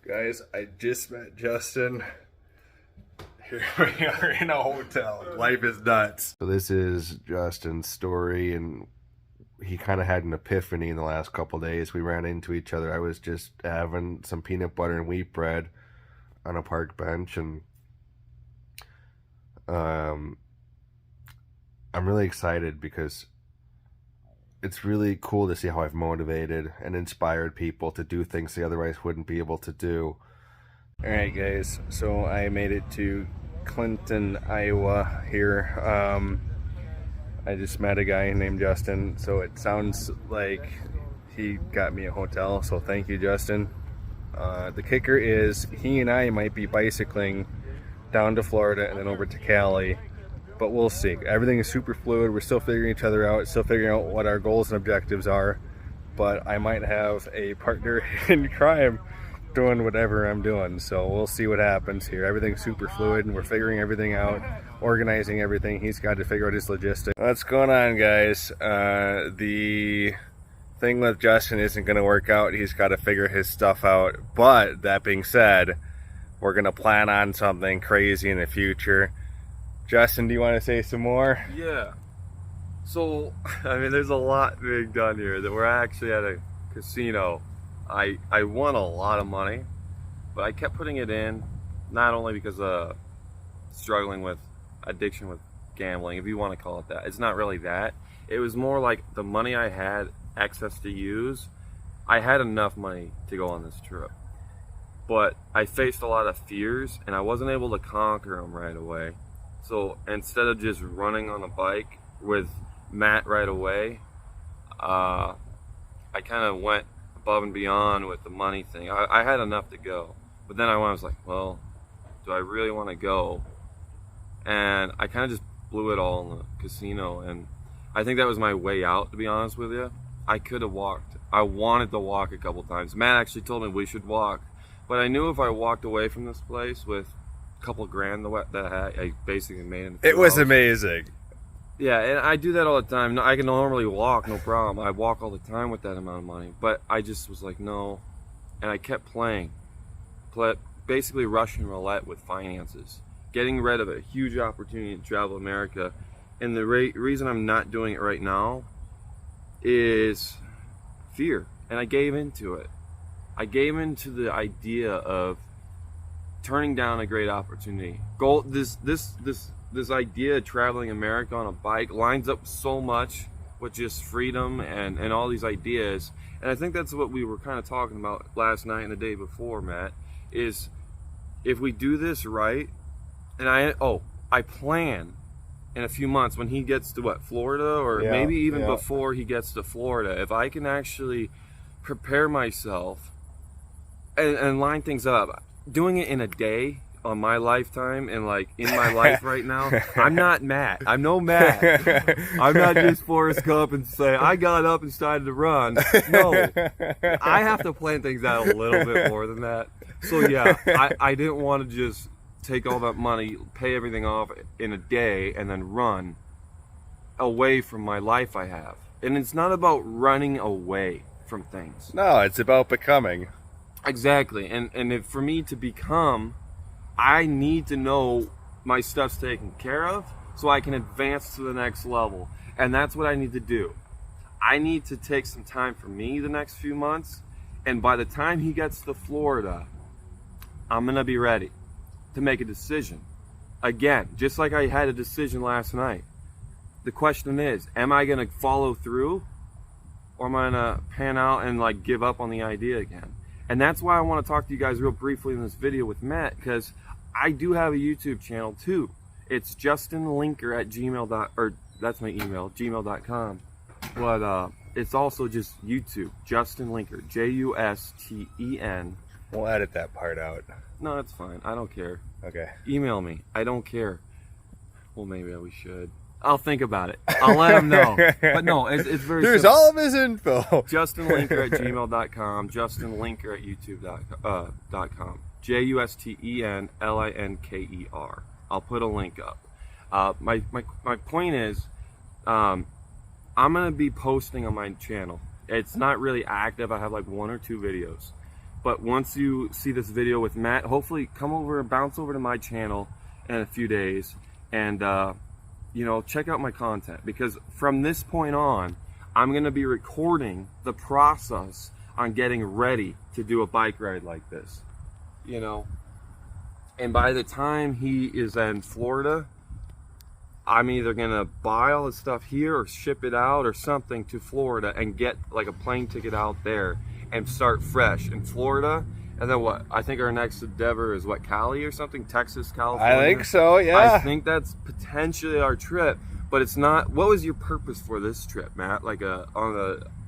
Guys, I just met Justin. Here we are in a hotel. Life is nuts. So this is Justin's story, and he kind of had an epiphany in the last couple days. We ran into each other. I was just having some peanut butter and wheat bread on a park bench, and I'm really excited because it's really cool to see how I've motivated and inspired people to do things they otherwise wouldn't be able to do. Alright guys, so I made it to Clinton, Iowa here. I just met a guy named Justin, so it sounds like he got me a hotel, so thank you, Justin. The kicker is he and I might be bicycling down to Florida and then over to Cali, but we'll see. Everything is super fluid. We're still figuring each other out, still figuring out what our goals and objectives are, but I might have a partner in crime doing whatever I'm doing, so we'll see what happens here. Everything's super fluid and we're figuring everything out, organizing everything. He's got to figure out his logistics. What's going on, guys? The thing with Justin isn't going to work out. He's got to figure his stuff out, but that being said, we're going to plan on something crazy in the future. Justin, do you want to say some more? Yeah. So, I mean, there's a lot being done here. That we're actually at a casino. I won a lot of money, but I kept putting it in, not only because of struggling with addiction with gambling, if you want to call it that. It's not really that. It was more like the money I had access to use. I had enough money to go on this trip, but I faced a lot of fears and I wasn't able to conquer them right away. So instead of just running on a bike with Matt right away, I kind of went above and beyond with the money thing. I had enough to go, but then I was like, well, do I really want to go? And I kind of just blew it all in the casino, and I think that was my way out, to be honest with you. I could have walked. I wanted to walk a couple times. Matt actually told me we should walk, but I knew if I walked away from this place with couple grand that I basically made in it was amazing. Yeah, and I do that all the time. I can normally walk, no problem. I walk all the time with that amount of money, but I just was like, no, and I kept playing, basically Russian roulette with finances, getting rid of a huge opportunity to travel America. And the reason I'm not doing it right now is fear, and I gave into it. I gave into the idea of turning down a great opportunity. This idea of traveling America on a bike lines up so much with just freedom and all these ideas. And I think that's what we were kind of talking about last night and the day before, Matt, is if we do this right, and I plan in a few months when he gets to Florida, or maybe even before he gets to Florida, if I can actually prepare myself and line things up, doing it in a day on my lifetime and like in my life right now, I'm not Matt. I'm no Matt. I'm not just Forrest Gump and say, I got up and started to run. No, I have to plan things out a little bit more than that. So yeah, I didn't want to just take all that money, pay everything off in a day and then run away from my life I have. And it's not about running away from things. No, it's about becoming. Exactly, and for me to become, I need to know my stuff's taken care of so I can advance to the next level, and that's what I need to do. I need to take some time for me the next few months, and by the time he gets to Florida, I'm gonna be ready to make a decision. Again, just like I had a decision last night. The question is, am I gonna follow through, or am I gonna pan out and like give up on the idea again? And that's why I want to talk to you guys real briefly in this video with Matt, because I do have a YouTube channel too. It's justinlinker@gmail.com, or that's my email, gmail.com. But it's also just YouTube, Justin Linker, Justen. We'll edit that part out. No, it's fine. I don't care. Okay. Email me. I don't care. Well, maybe we should. I'll think about it. I'll let him know. But no, it's very Here's simple. all of his info. justinlinker@gmail.com, justinlinker@youtube.com, JUSTENLINKER. I'll put a link up. My point is, I'm going to be posting on my channel. It's not really active. I have like 1 or 2 videos. But once you see this video with Matt, hopefully come over and bounce over to my channel in a few days and, you know, check out my content, because from this point on, I'm going to be recording the process on getting ready to do a bike ride like this, you know. And by the time he is in Florida, I'm either going to buy all the stuff here or ship it out or something to Florida and get like a plane ticket out there and start fresh in Florida. And then what? I think our next endeavor is what, Cali or something? Texas, California? I think so, yeah. I think that's potentially our trip, but it's not. What was your purpose for this trip, Matt? Like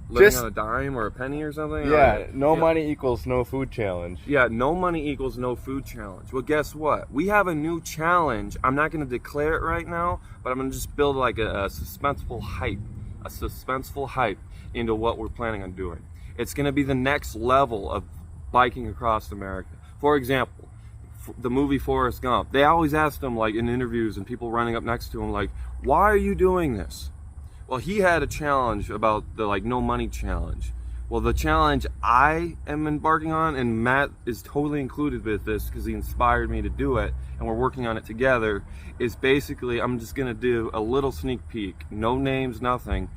living on a dime or a penny or something? Yeah, or, money equals no food challenge. Yeah, no money equals no food challenge. Well, guess what? We have a new challenge. I'm not going to declare it right now, but I'm going to just build like a suspenseful hype into what we're planning on doing. It's going to be the next level of biking across America. For example, the movie Forrest Gump. They always asked him, like in interviews and people running up next to him, like, why are you doing this? Well, he had a challenge about the like no money challenge. Well, the challenge I am embarking on, and Matt is totally included with this because he inspired me to do it, and we're working on it together, is basically I'm just going to do a little sneak peek. No names, nothing.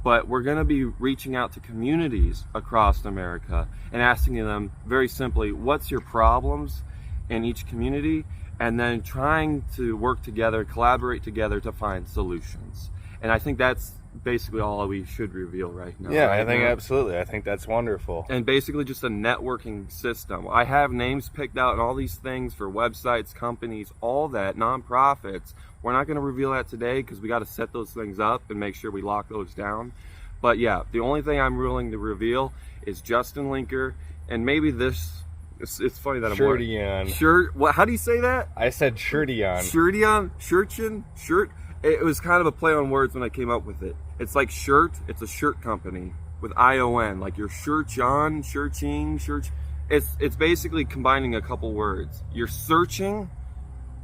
But we're going to be reaching out to communities across America and asking them very simply, what's your problems in each community? And then trying to work together, collaborate together to find solutions. And I think that's basically all we should reveal right now. Yeah, right I think now. absolutely. I think that's wonderful. And basically just a networking system. I have names picked out and all these things for websites, companies, all that, nonprofits. We're not going to reveal that today because we got to set those things up and make sure we lock those down. But yeah, the only thing I'm willing to reveal is Justin Linker, and maybe this. It's funny that I'm Shirty-on. Shirt. What? How do you say that? I said shirty-on. Shirty-on. Shirtin. Shirt. It was kind of a play on words when I came up with it. It's like shirt. It's a shirt company with ION, like your shirt on, shirting, shirt. It's basically combining a couple words. You're searching,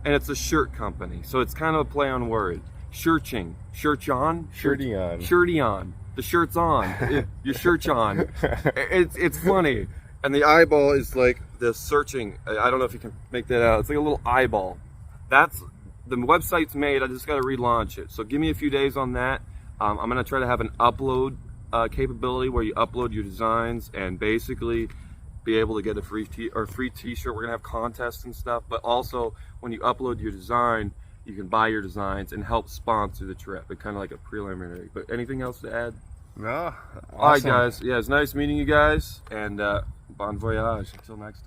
and it's a shirt company. So it's kind of a play on word. Shirting, shirt on, Shirty-on. Shirty-on. The shirt's on. Your shirt's on. It's funny. And the eyeball is like the searching. I don't know if you can make that out. It's like a little eyeball. That's the website's made. I just got to relaunch it. So give me a few days on that. I'm going to try to have an upload capability where you upload your designs and basically be able to get a free t-shirt. We're going to have contests and stuff. But also when you upload your design, you can buy your designs and help sponsor the trip. It's kind of like a preliminary. But anything else to add? No. Awesome. All right, guys. Yeah, it's nice meeting you guys. And bon voyage. Until next time.